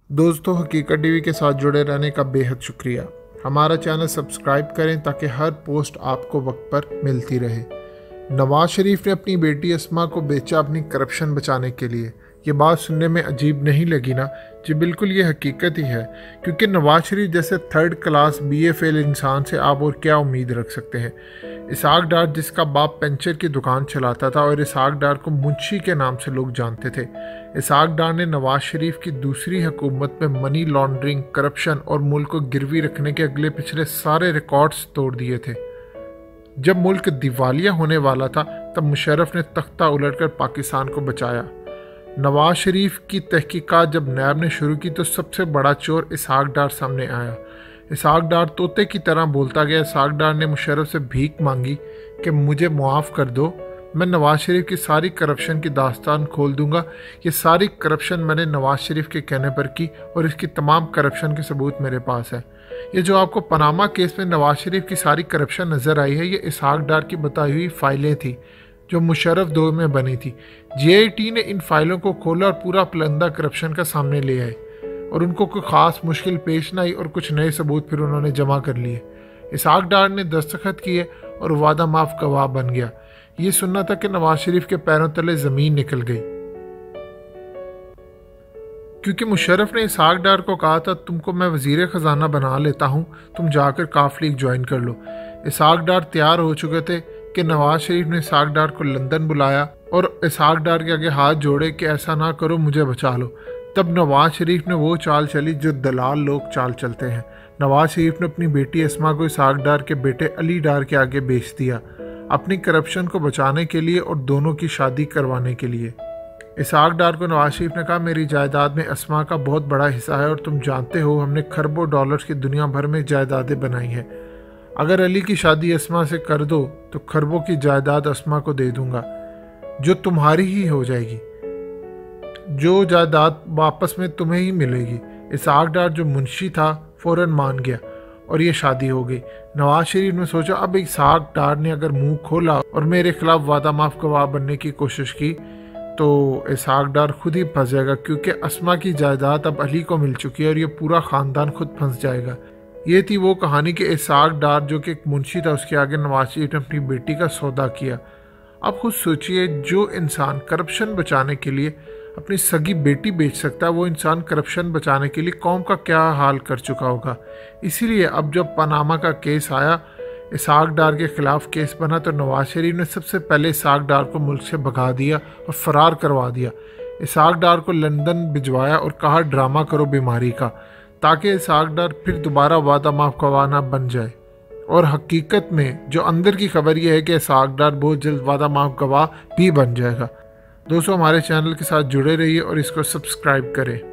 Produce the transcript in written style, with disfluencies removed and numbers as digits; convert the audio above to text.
दोस्तों, हकीकत टीवी के साथ जुड़े रहने का बेहद शुक्रिया। हमारा चैनल सब्सक्राइब करें ताकि हर पोस्ट आपको वक्त पर मिलती रहे। नवाज शरीफ ने अपनी बेटी अस्मा को बेचा अपनी करप्शन बचाने के लिए। ये बात सुनने में अजीब नहीं लगी ना? जी बिल्कुल, ये हकीकत ही है, क्योंकि नवाज शरीफ जैसे थर्ड क्लास BA फेल इंसान से आप और क्या उम्मीद रख सकते हैं। इसहाक डार, जिसका बाप पंचर की दुकान चलाता था और इसहाक डार को मुंशी के नाम से लोग जानते थे। इसहाक डार ने नवाज शरीफ की दूसरी हुकूमत में मनी लॉन्ड्रिंग, करप्शन और मुल्क को गिरवी रखने के अगले पिछले सारे रिकॉर्ड्स तोड़ दिए थे। जब मुल्क दिवालिया होने वाला था तब मुशर्रफ ने तख्ता उलटकर पाकिस्तान को बचाया। नवाज शरीफ की तहकीकात जब नैब ने शुरू की तो सबसे बड़ा चोर इसहाक डार सामने आया। इसहाक डार तोते की तरह बोलता गया। इसहाक डार ने मुशर्रफ से भीख मांगी कि मुझे मुआफ़ कर दो, मैं नवाज शरीफ की सारी करप्शन की दास्तान खोल दूंगा। ये सारी करप्शन मैंने नवाज शरीफ के कहने पर की और इसकी तमाम करप्शन के सबूत मेरे पास है। ये जो आपको पनामा केस में नवाज शरीफ की सारी करप्शन नज़र आई है, ये इसहाक डार की बताई हुई फाइलें थी जो मुशर्रफ दौर में बनी थी। JIT ने इन फाइलों को खोला और पूरा पलंदा करप्शन का सामने ले आए और उनको कोई ख़ास मुश्किल पेश न आई और कुछ नए सबूत फिर उन्होंने जमा कर लिए। इसहाक डार ने दस्तखत किए और वादा माफ गवाह बन गया। ये सुनना था कि नवाज शरीफ के पैरों तले ज़मीन निकल गई, क्योंकि मुशर्रफ ने इसहाक डार को कहा था, तुमको मैं वज़ीर ख़जाना बना लेता हूँ, तुम जाकर काफ लीग ज्वाइन कर लो। इसहाक डार तैयार हो चुके थे कि नवाज शरीफ ने इसहाक डार को लंदन बुलाया और इसहाक डार के आगे हाथ जोड़े कि ऐसा ना करो, मुझे बचा लो। तब नवाज शरीफ ने वो चाल चली जो दलाल लोग चाल चलते हैं। नवाज शरीफ ने अपनी बेटी अस्मा को इसहाक डार के बेटे अली डार के आगे बेच दिया, अपनी करप्शन को बचाने के लिए और दोनों की शादी करवाने के लिए। इसहाक डार को नवाज शरीफ ने कहा, मेरी जायदाद में अस्मा का बहुत बड़ा हिस्सा है और तुम जानते हो हमने खरबों डॉलर्स की दुनिया भर में जायदादें बनाई हैं। अगर अली की शादी अस्मा से कर दो तो खरबों की जायदाद अस्मा को दे दूंगा, जो तुम्हारी ही हो जाएगी। जो जायदाद वापस में तुम्हें ही मिलेगी। इसहाक डार जो मुंशी था फौरन मान गया और ये शादी हो गई। नवाज शरीफ ने सोचा, अब इसहाक डार ने अगर मुंह खोला और मेरे खिलाफ वादा माफ गवाह बनने की कोशिश की तो इसहाक डार खुद ही फंस जाएगा, क्योंकि अस्मा की जायदाद अब अली को मिल चुकी है और ये पूरा ख़ानदान खुद फंस जाएगा। ये थी वो कहानी कि इसहाक डार जो कि एक मुंशी था, उसके आगे नवाज शरीफ ने अपनी बेटी का सौदा किया। अब खुद सोचिए, जो इंसान करप्शन बचाने के लिए अपनी सगी बेटी बेच सकता है, वो इंसान करप्शन बचाने के लिए कौम का क्या हाल कर चुका होगा। इसीलिए अब जब पनामा का केस आया, इसहाक डार के खिलाफ केस बना, तो नवाज शरीफ ने सबसे पहले इसहाक डार को मुल्क से भगा दिया और फरार करवा दिया। इसहाक डार को लंदन भिजवाया और कहा, ड्रामा करो बीमारी का, ताकि इसहाक डार फिर दोबारा वादा माफ गवाह ना बन जाए। और हकीकत में जो अंदर की खबर यह है कि इसहाक डार बहुत जल्द वादा माफ गवाह भी बन जाएगा। दोस्तों, हमारे चैनल के साथ जुड़े रहिए और इसको सब्सक्राइब करें।